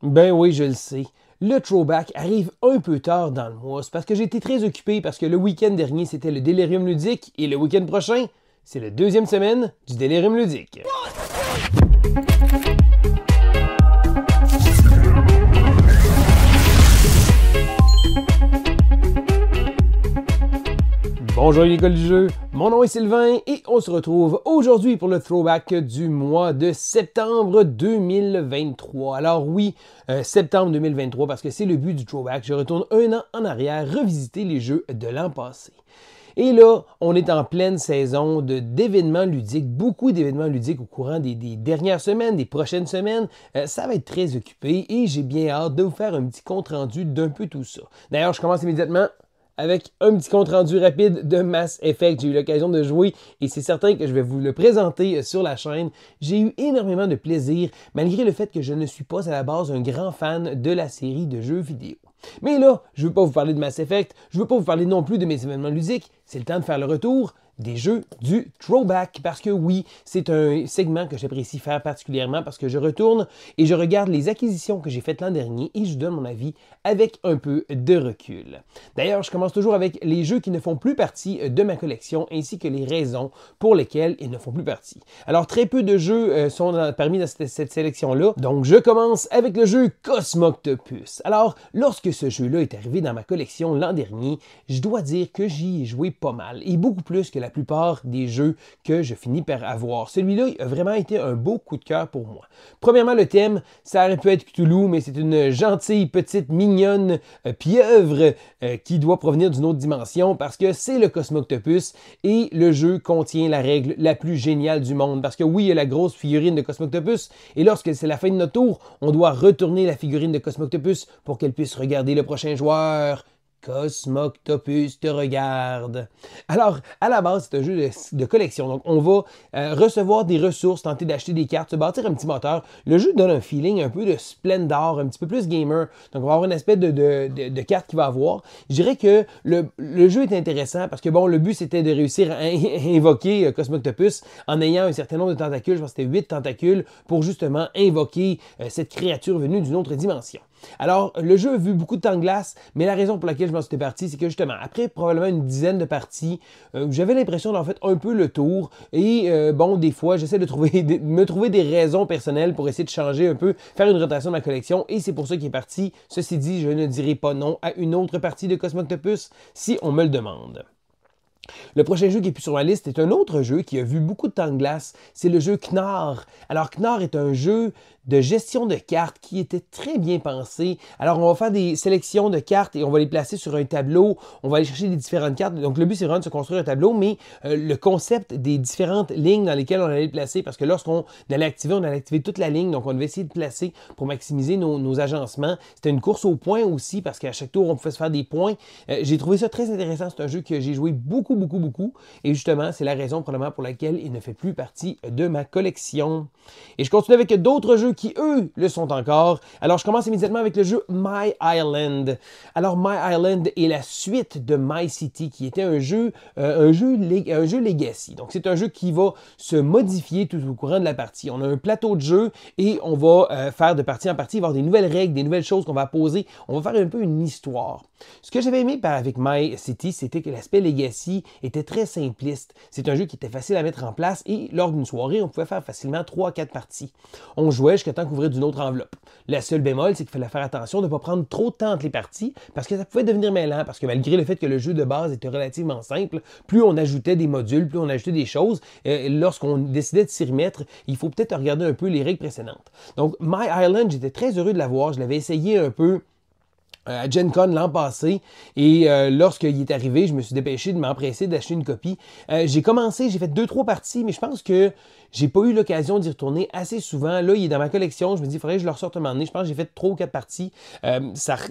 Ben oui, je le sais. Le throwback arrive un peu tard dans le mois. C'est parce que j'ai été très occupé parce que le week-end dernier, c'était le Délirium ludique et le week-end prochain, c'est la deuxième semaine du Délirium ludique. Bonjour l'école du jeu, mon nom est Sylvain et on se retrouve aujourd'hui pour le throwback du mois de septembre 2023. Alors oui, septembre 2023 parce que c'est le but du throwback. Je retourne un an en arrière, revisiter les jeux de l'an passé. Et là, on est en pleine saison d'événements ludiques, beaucoup d'événements ludiques au courant des dernières semaines, des prochaines semaines. Ça va être très occupé et j'ai bien hâte de vous faire un petit compte-rendu d'un peu tout ça. D'ailleurs, je commence immédiatement avec un petit compte-rendu rapide de Mass Effect. J'ai eu l'occasion de jouer et c'est certain que je vais vous le présenter sur la chaîne. J'ai eu énormément de plaisir, malgré le fait que je ne suis pas à la base un grand fan de la série de jeux vidéo. Mais là, je ne veux pas vous parler de Mass Effect, je ne veux pas vous parler non plus de mes événements ludiques, c'est le temps de faire le retour des jeux du throwback, parce que oui, c'est un segment que j'apprécie faire particulièrement parce que je retourne et je regarde les acquisitions que j'ai faites l'an dernier et je donne mon avis avec un peu de recul. D'ailleurs, je commence toujours avec les jeux qui ne font plus partie de ma collection ainsi que les raisons pour lesquelles ils ne font plus partie. Alors, très peu de jeux sont parmi dans cette sélection-là, donc je commence avec le jeu Cosmoctopus. Alors, lorsque ce jeu-là est arrivé dans ma collection l'an dernier, je dois dire que j'y ai joué pas mal et beaucoup plus que la plupart des jeux que je finis par avoir. Celui-là a vraiment été un beau coup de cœur pour moi. Premièrement, le thème, ça aurait pu être Cthulhu, mais c'est une gentille, petite, mignonne pieuvre qui doit provenir d'une autre dimension parce que c'est le Cosmoctopus et le jeu contient la règle la plus géniale du monde. Parce que oui, il y a la grosse figurine de Cosmoctopus et lorsque c'est la fin de notre tour, on doit retourner la figurine de Cosmoctopus pour qu'elle puisse regarder le prochain joueur. Cosmoctopus te regarde. Alors, à la base, c'est un jeu de collection. Donc, on va recevoir des ressources, tenter d'acheter des cartes, se bâtir un petit moteur. Le jeu donne un feeling un peu de Splendor, un petit peu plus gamer. Donc, on va avoir un aspect de carte qu'il va avoir. Je dirais que le jeu est intéressant parce que, bon, le but, c'était de réussir à invoquer Cosmoctopus en ayant un certain nombre de tentacules. Je pense que c'était 8 tentacules pour justement invoquer cette créature venue d'une autre dimension. Alors, le jeu a vu beaucoup de temps de glace, mais la raison pour laquelle je m'en suis parti, c'est que justement, après probablement une dizaine de parties, j'avais l'impression d'en fait un peu le tour. Et bon, des fois, j'essaie de me trouver des raisons personnelles pour essayer de changer un peu, faire une rotation de ma collection, et c'est pour ça qu'il est parti. Ceci dit, je ne dirai pas non à une autre partie de Cosmoctopus si on me le demande. Le prochain jeu qui est plus sur ma liste est un autre jeu qui a vu beaucoup de temps de glace, c'est le jeu Knar. Alors Knar est un jeu de gestion de cartes qui était très bien pensé. Alors on va faire des sélections de cartes et on va les placer sur un tableau, on va aller chercher des différentes cartes. Donc le but c'est vraiment de se construire un tableau, mais le concept des différentes lignes dans lesquelles on allait les placer, parce que lorsqu'on allait activer, on allait activer toute la ligne, donc on devait essayer de placer pour maximiser nos agencements. C'était une course aux points aussi, parce qu'à chaque tour on pouvait se faire des points. J'ai trouvé ça très intéressant, c'est un jeu que j'ai joué beaucoup, et justement c'est la raison probablement pour laquelle il ne fait plus partie de ma collection. Et je continue avec d'autres jeux qui, eux, le sont encore. Alors, je commence immédiatement avec le jeu My Island. Alors, My Island est la suite de My City, qui était un jeu Legacy. Donc, c'est un jeu qui va se modifier tout au courant de la partie. On a un plateau de jeu et on va faire de partie en partie, il va y avoir des nouvelles règles, des nouvelles choses qu'on va poser. On va faire un peu une histoire. Ce que j'avais aimé avec My City, c'était que l'aspect Legacy était très simpliste. C'est un jeu qui était facile à mettre en place et lors d'une soirée, on pouvait faire facilement 3 à 4 parties. On jouait jusqu'à temps qu'ouvrir d'une autre enveloppe. La seule bémol, c'est qu'il fallait faire attention de ne pas prendre trop de temps entre les parties parce que ça pouvait devenir mêlant, parce que malgré le fait que le jeu de base était relativement simple, plus on ajoutait des modules, plus on ajoutait des choses, lorsqu'on décidait de s'y remettre, il faut peut-être regarder un peu les règles précédentes. Donc, My Island, j'étais très heureux de l'avoir, je l'avais essayé un peu à Gen Con l'an passé et lorsqu'il est arrivé, je me suis dépêché de m'empresser d'acheter une copie. J'ai commencé, j'ai fait 2-3 parties, mais je pense que j'ai pas eu l'occasion d'y retourner assez souvent. Là, il est dans ma collection, je me dis, il faudrait que je le ressorte un moment donné. Je pense que j'ai fait 3 ou 4 parties.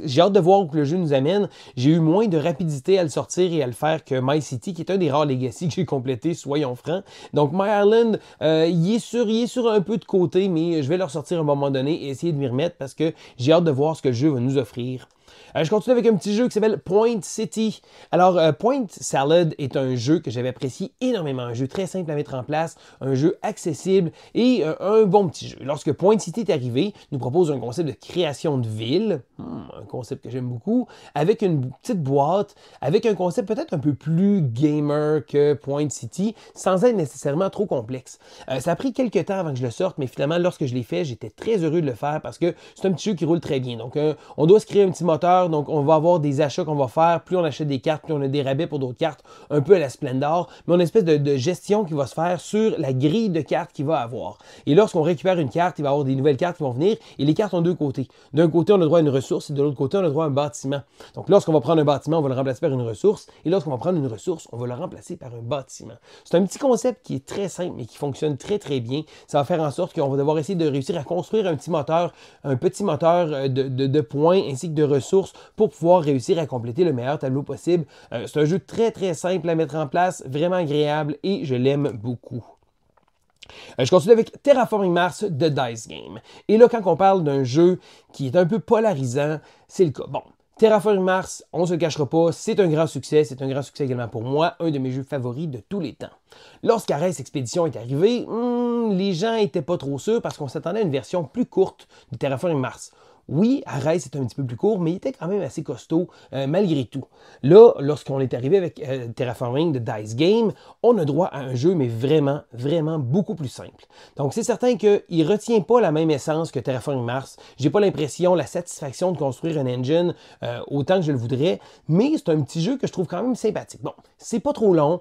J'ai hâte de voir où le jeu nous amène. J'ai eu moins de rapidité à le sortir et à le faire que My City, qui est un des rares Legacy que j'ai complété, soyons francs. Donc, My Island, il est sur un peu de côté, mais je vais le ressortir à un moment donné et essayer de m'y remettre parce que j'ai hâte de voir ce que le jeu va nous offrir. Je continue avec un petit jeu qui s'appelle Point City. Alors, Point Salad est un jeu que j'avais apprécié énormément. Un jeu très simple à mettre en place, un jeu accessible et un bon petit jeu. Lorsque Point City est arrivé, nous propose un concept de création de ville, un concept que j'aime beaucoup, avec une petite boîte, avec un concept peut-être un peu plus gamer que Point City, sans être nécessairement trop complexe. Ça a pris quelques temps avant que je le sorte, mais finalement, lorsque je l'ai fait, j'étais très heureux de le faire parce que c'est un petit jeu qui roule très bien. Donc, on doit se créer un petit moteur, donc on va avoir des achats qu'on va faire. Plus on achète des cartes, plus on a des rabais pour d'autres cartes, un peu à la Splendor, mais on a une espèce de gestion qui va se faire sur la grille de cartes qu'il va avoir. Et lorsqu'on récupère une carte, il va y avoir des nouvelles cartes qui vont venir, et les cartes ont deux côtés. D'un côté, on a droit à une ressource, et de l'autre côté, on a droit à un bâtiment. Donc, lorsqu'on va prendre un bâtiment, on va le remplacer par une ressource, et lorsqu'on va prendre une ressource, on va le remplacer par un bâtiment. C'est un petit concept qui est très simple, mais qui fonctionne très, très bien. Ça va faire en sorte qu'on va devoir essayer de réussir à construire un petit moteur de points ainsi que de ressources pour pouvoir réussir à compléter le meilleur tableau possible. C'est un jeu très, très simple à mettre en place, vraiment agréable, et je l'aime beaucoup. Je continue avec Terraforming Mars de Dice Game. Et là, quand on parle d'un jeu qui est un peu polarisant, c'est le cas. Bon, Terraforming Mars, on ne se le cachera pas, c'est un grand succès. C'est un grand succès également pour moi, un de mes jeux favoris de tous les temps. Lorsqu'Ares Expedition est arrivé, les gens n'étaient pas trop sûrs parce qu'on s'attendait à une version plus courte de Terraforming Mars. Oui, Ares est un petit peu plus court, mais il était quand même assez costaud malgré tout. Là, lorsqu'on est arrivé avec Terraforming de Dice Game, on a droit à un jeu, mais vraiment, vraiment beaucoup plus simple. Donc, c'est certain qu'il ne retient pas la même essence que Terraforming Mars. J'ai pas l'impression, la satisfaction de construire un engine autant que je le voudrais, mais c'est un petit jeu que je trouve quand même sympathique. Bon, c'est pas trop long,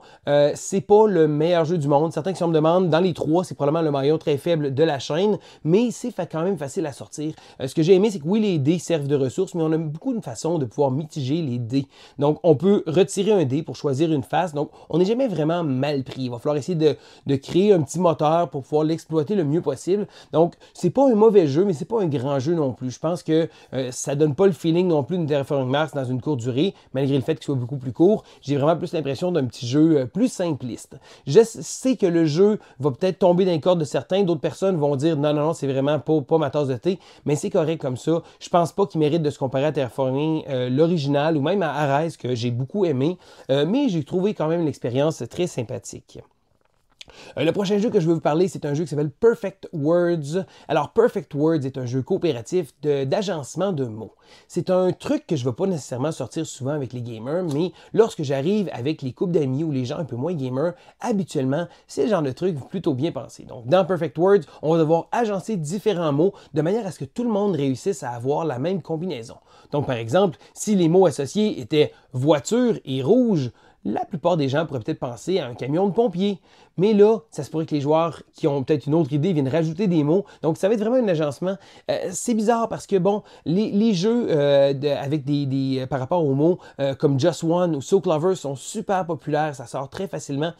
c'est pas le meilleur jeu du monde. Certains qui me demandent, dans les trois, c'est probablement le maillon très faible de la chaîne, mais c'est quand même facile à sortir. Ce que j'ai aimé, c'est que oui, les dés servent de ressources, mais on a beaucoup de façons de pouvoir mitiger les dés. Donc, on peut retirer un dé pour choisir une face. Donc, on n'est jamais vraiment mal pris. Il va falloir essayer de créer un petit moteur pour pouvoir l'exploiter le mieux possible. Donc, c'est pas un mauvais jeu, mais c'est pas un grand jeu non plus. Je pense que ça donne pas le feeling non plus d'une Terraforming Mars dans une courte durée, malgré le fait qu'il soit beaucoup plus court. J'ai vraiment plus l'impression d'un petit jeu plus simpliste. Je sais que le jeu va peut-être tomber dans les cordes de certains. D'autres personnes vont dire non, non, non, c'est vraiment pas ma tasse de thé, mais c'est correct comme ça. Je pense pas qu'il mérite de se comparer à Terraforming l'original ou même à Ares que j'ai beaucoup aimé, mais j'ai trouvé quand même l'expérience très sympathique. Le prochain jeu que je veux vous parler, c'est un jeu qui s'appelle Perfect Words. Alors, Perfect Words est un jeu coopératif d'agencement de mots. C'est un truc que je ne vais pas nécessairement sortir souvent avec les gamers, mais lorsque j'arrive avec les couples d'amis ou les gens un peu moins gamers, habituellement, c'est le genre de truc plutôt bien pensé. Donc, dans Perfect Words, on va devoir agencer différents mots de manière à ce que tout le monde réussisse à avoir la même combinaison. Donc, par exemple, si les mots associés étaient voiture et rouge, la plupart des gens pourraient peut-être penser à un camion de pompier. Mais là, ça se pourrait que les joueurs qui ont peut-être une autre idée viennent rajouter des mots. Donc, ça va être vraiment un agencement. C'est bizarre parce que, bon, les jeux avec par rapport aux mots comme Just One ou So Clover sont super populaires. Ça sort très facilement.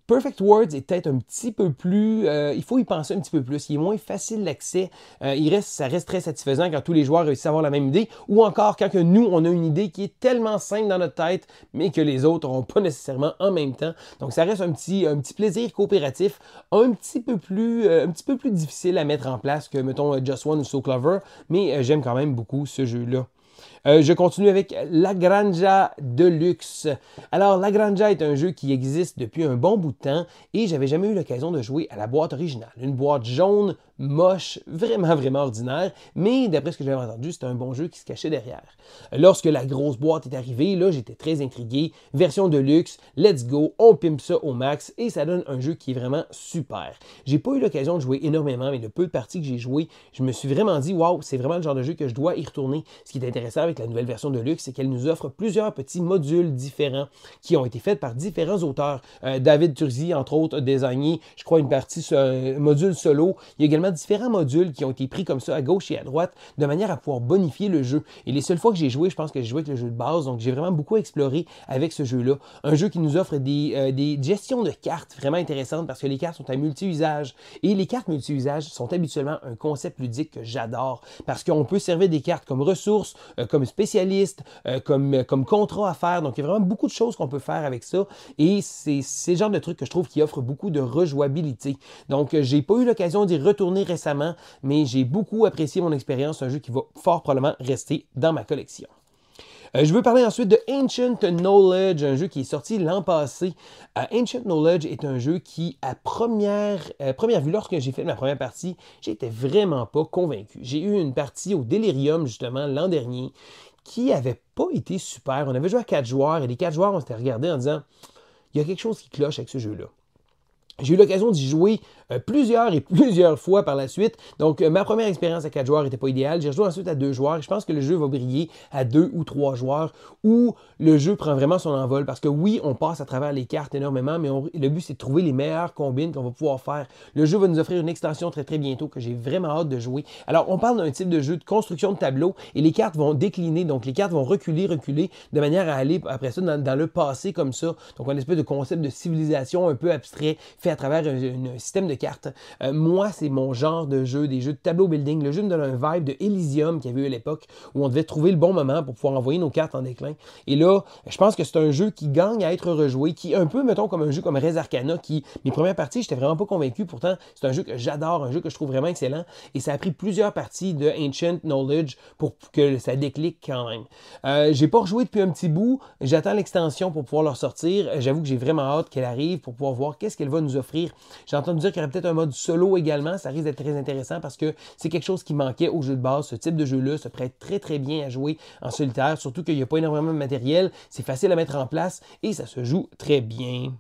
Perfect Words est peut-être un petit peu plus... il faut y penser un petit peu plus. Il est moins facile d'accès. Ça reste très satisfaisant quand tous les joueurs réussissent à avoir la même idée. Ou encore quand que nous, on a une idée qui est tellement simple dans notre tête, mais que les autres n'auront pas nécessairement en même temps. Donc, ça reste un petit plaisir coopératif un petit peu plus difficile à mettre en place que, mettons, Just One ou So Clover. Mais j'aime quand même beaucoup ce jeu-là. Je continue avec La Granja Deluxe. Alors, La Granja est un jeu qui existe depuis un bon bout de temps et j'avais jamais eu l'occasion de jouer à la boîte originale. Une boîte jaune, moche, vraiment, vraiment ordinaire, mais d'après ce que j'avais entendu, c'était un bon jeu qui se cachait derrière. Lorsque la grosse boîte est arrivée, là, j'étais très intrigué. Version de luxe, let's go, on pimpe ça au max et ça donne un jeu qui est vraiment super. J'ai pas eu l'occasion de jouer énormément, mais le peu de parties que j'ai joué, je me suis vraiment dit, waouh, c'est vraiment le genre de jeu que je dois y retourner. Ce qui est intéressant avec la nouvelle version de luxe, c'est qu'elle nous offre plusieurs petits modules différents qui ont été faits par différents auteurs. David Turzi, entre autres, a designé, je crois, une partie module solo. Il y a également différents modules qui ont été pris comme ça à gauche et à droite de manière à pouvoir bonifier le jeu. Et les seules fois que j'ai joué, je pense que j'ai joué avec le jeu de base, donc j'ai vraiment beaucoup exploré avec ce jeu-là. Un jeu qui nous offre des gestions de cartes vraiment intéressantes parce que les cartes sont à multi-usage. Et les cartes multi-usage sont habituellement un concept ludique que j'adore parce qu'on peut servir des cartes comme ressources, comme spécialiste, comme contrat à faire. Donc, il y a vraiment beaucoup de choses qu'on peut faire avec ça. Et c'est le genre de truc que je trouve qui offre beaucoup de rejouabilité. Donc, j'ai pas eu l'occasion d'y retourner récemment, mais j'ai beaucoup apprécié mon expérience. C'est un jeu qui va fort probablement rester dans ma collection. Je veux parler ensuite de Ancient Knowledge, un jeu qui est sorti l'an passé. Ancient Knowledge est un jeu qui, à première vue, lorsque j'ai fait ma première partie, j'étais vraiment pas convaincu. J'ai eu une partie au Delirium, justement, l'an dernier, qui avait pas été super. On avait joué à 4 joueurs, et les 4 joueurs, on s'était regardé en disant « Il y a quelque chose qui cloche avec ce jeu-là ». J'ai eu l'occasion d'y jouer plusieurs fois par la suite. Donc, ma première expérience à 4 joueurs n'était pas idéale. J'ai rejoué ensuite à 2 joueurs. Je pense que le jeu va briller à 2 ou 3 joueurs où le jeu prend vraiment son envol. Parce que oui, on passe à travers les cartes énormément, mais le but, c'est de trouver les meilleures combines qu'on va pouvoir faire. Le jeu va nous offrir une extension très très bientôt que j'ai vraiment hâte de jouer. Alors, on parle d'un type de jeu de construction de tableau et les cartes vont décliner. Donc, les cartes vont reculer de manière à aller après ça dans le passé comme ça. Donc, un espèce de concept de civilisation un peu abstrait fait à travers un système de cartes. Moi, c'est mon genre de jeu, des jeux de tableau building. Le jeu me donne un vibe de Elysium qu'il y avait eu à l'époque où on devait trouver le bon moment pour pouvoir envoyer nos cartes en déclin. Et là, je pense que c'est un jeu qui gagne à être rejoué, qui est un peu, mettons, comme un jeu comme Res Arcana, qui, mes premières parties, j'étais vraiment pas convaincu. Pourtant, c'est un jeu que j'adore, un jeu que je trouve vraiment excellent. Et ça a pris plusieurs parties de Ancient Knowledge pour que ça déclique quand même. J'ai pas rejoué depuis un petit bout. J'attends l'extension pour pouvoir leur sortir. J'avoue que j'ai vraiment hâte qu'elle arrive pour pouvoir voir qu'est-ce qu'elle va nous offrir. J'ai entendu dire qu'il y aurait peut-être un mode solo également. Ça risque d'être très intéressant parce que c'est quelque chose qui manquait au jeu de base. Ce type de jeu-là se prête très très bien à jouer en solitaire, surtout qu'il n'y a pas énormément de matériel. C'est facile à mettre en place et ça se joue très bien.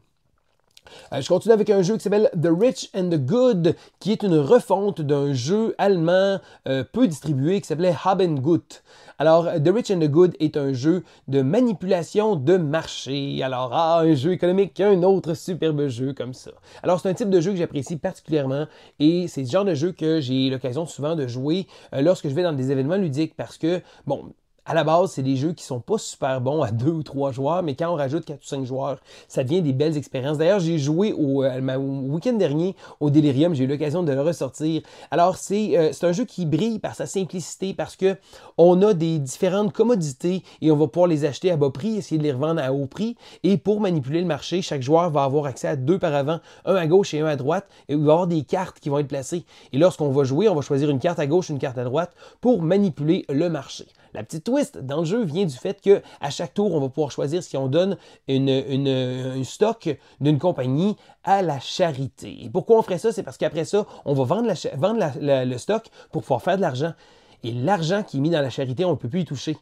Je continue avec un jeu qui s'appelle The Rich and the Good, qui est une refonte d'un jeu allemand peu distribué qui s'appelait Hab and Gut. Alors, The Rich and the Good est un jeu de manipulation de marché. Alors, un jeu économique, un autre superbe jeu comme ça. Alors, c'est un type de jeu que j'apprécie particulièrement et c'est le genre de jeu que j'ai l'occasion souvent de jouer lorsque je vais dans des événements ludiques parce que, bon, à la base, c'est des jeux qui sont pas super bons à 2 ou 3 joueurs, mais quand on rajoute 4 ou 5 joueurs, ça devient des belles expériences. D'ailleurs, j'ai joué au week-end dernier au Delirium, j'ai eu l'occasion de le ressortir. Alors, c'est un jeu qui brille par sa simplicité, parce que on a des différentes commodités et on va pouvoir les acheter à bas prix, essayer de les revendre à haut prix. Et pour manipuler le marché, chaque joueur va avoir accès à 2 paravents, un à gauche et un à droite, et il va y avoir des cartes qui vont être placées. Et lorsqu'on va jouer, on va choisir une carte à gauche, une carte à droite pour manipuler le marché. La petite twist dans le jeu vient du fait qu'à chaque tour, on va pouvoir choisir si on donne un stock d'une compagnie à la charité. Et pourquoi on ferait ça? C'est parce qu'après ça, on va vendre le stock pour pouvoir faire de l'argent. Et l'argent qui est mis dans la charité, on ne peut plus y toucher.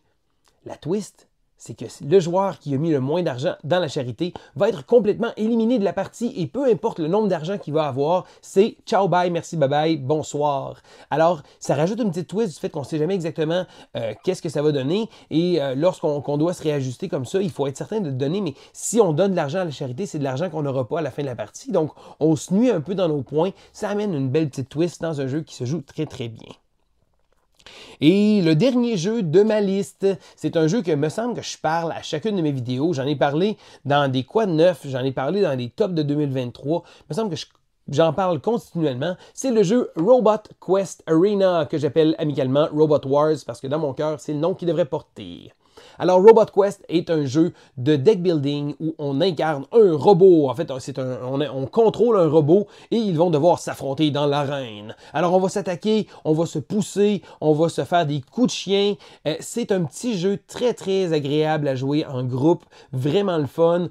La twist, c'est que le joueur qui a mis le moins d'argent dans la charité va être complètement éliminé de la partie et peu importe le nombre d'argent qu'il va avoir, c'est ciao, bye, merci, bye bye, bonsoir. Alors, ça rajoute une petite twist du fait qu'on ne sait jamais exactement qu'est-ce que ça va donner et lorsqu'on doit se réajuster comme ça, il faut être certain de le donner, mais si on donne de l'argent à la charité, c'est de l'argent qu'on n'aura pas à la fin de la partie. Donc, on se nuit un peu dans nos points. Ça amène une belle petite twist dans un jeu qui se joue très très bien. Et le dernier jeu de ma liste, c'est un jeu que me semble que je parle à chacune de mes vidéos. J'en ai parlé dans des Quad 9, j'en ai parlé dans les tops de 2023. Il me semble que j'en parle continuellement. C'est le jeu Robot Quest Arena, que j'appelle amicalement Robot Wars, parce que dans mon cœur, c'est le nom qu'il devrait porter. Alors, Robot Quest est un jeu de deck building où on incarne un robot. En fait, on contrôle un robot et ils vont devoir s'affronter dans l'arène. Alors, on va s'attaquer, on va se pousser, on va se faire des coups de chien. C'est un petit jeu très, très agréable à jouer en groupe. Vraiment le fun.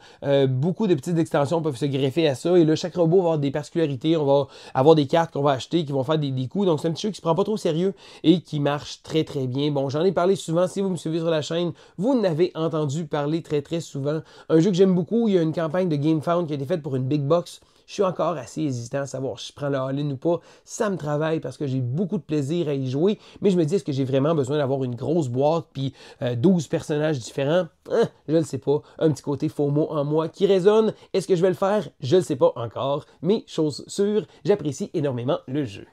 Beaucoup de petites extensions peuvent se greffer à ça. Et là, chaque robot va avoir des particularités. On va avoir des cartes qu'on va acheter qui vont faire des coups. Donc, c'est un petit jeu qui se prend pas trop au sérieux et qui marche très, très bien. Bon, j'en ai parlé souvent. Si vous me suivez sur la chaîne, vous en avez entendu parler très très souvent. Un jeu que j'aime beaucoup, il y a une campagne de GameFound qui a été faite pour une big box. Je suis encore assez hésitant à savoir si je prends le all-in ou pas. Ça me travaille parce que j'ai beaucoup de plaisir à y jouer. Mais je me dis, est-ce que j'ai vraiment besoin d'avoir une grosse boîte puis 12 personnages différents? Je ne le sais pas. Un petit côté FOMO en moi qui résonne. Est-ce que je vais le faire? Je ne le sais pas encore. Mais chose sûre, j'apprécie énormément le jeu.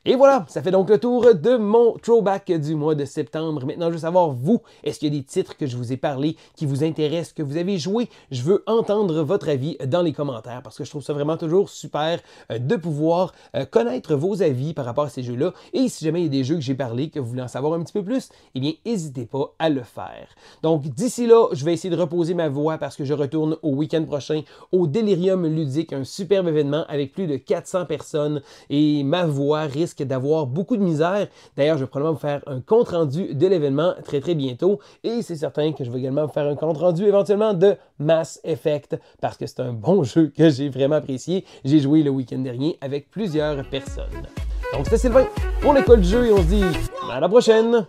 Et voilà, ça fait donc le tour de mon throwback du mois de septembre. Maintenant, je veux savoir, vous, est-ce qu'il y a des titres que je vous ai parlé qui vous intéressent, que vous avez joué? Je veux entendre votre avis dans les commentaires parce que je trouve ça vraiment toujours super de pouvoir connaître vos avis par rapport à ces jeux-là. Et si jamais il y a des jeux que j'ai parlé, que vous voulez en savoir un petit peu plus, eh bien, n'hésitez pas à le faire. Donc, d'ici là, je vais essayer de reposer ma voix parce que je retourne au week-end prochain au Delirium Ludique, un superbe événement avec plus de 400 personnes et ma voix risque risque d'avoir beaucoup de misère. D'ailleurs, je vais probablement vous faire un compte-rendu de l'événement très très bientôt. Et c'est certain que je vais également vous faire un compte-rendu éventuellement de Mass Effect parce que c'est un bon jeu que j'ai vraiment apprécié. J'ai joué le week-end dernier avec plusieurs personnes. Donc c'était Sylvain pour l'école du jeu et on se dit à la prochaine!